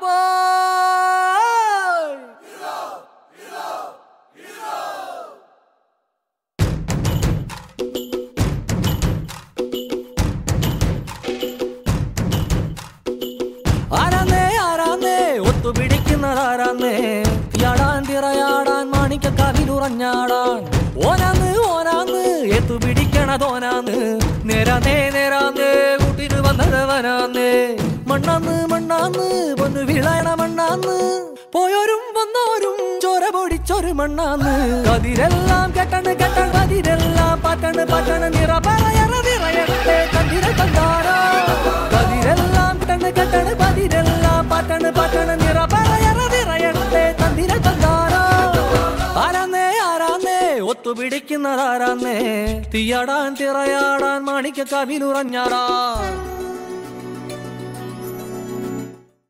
അപ്പോ ആരാന്നേ ആരാന്നേ ഒത്തുപിടിക്കുന്നതാരാന്നേ യാടാൻ തിറയാടാൻ മാണിക്കക്കാവിലുറഞ്ഞാടാൻ ഓനാന്ന് ഓനാന്ന് എത്തുപിടിക്കണതോനാന്ന് നേരാന്നേ നേരാന്നേ കൂട്ടിന് വന്നതവനാന്നേ മണ്ണാന്ന് മണ്ണാന്ന് വന്ന് വിളയണ മണ്ണാന്ന് പോയോരും വന്നോരും ചോര പൊടിച്ചൊരു മണ്ണാന്ന് കതിരെല്ലാം കെട്ടണ് കെട്ടൺ കതിരെല്ലാം പാറ്റണ് പാറ്റണ് നിറ പറയണ നിറയട്ടെ കതിര കണ്ടാടാ കതിരെല്ലാം കെട്ടണ് കെട്ടണ് കതിരെല്ലാം പാറ്റണ് പാറ്റണ് നിറ പറയണ നിറയട്ടെ കതിര കണ്ടാടാ ആരാന്നേ ആരാന്നേ ഒത്തുപിടിക്കുന്നതാരാന്നേ തീയാടാൻ തിറയാടാൻ മാണിക്കക്കാവിലുറഞ്ഞാടാ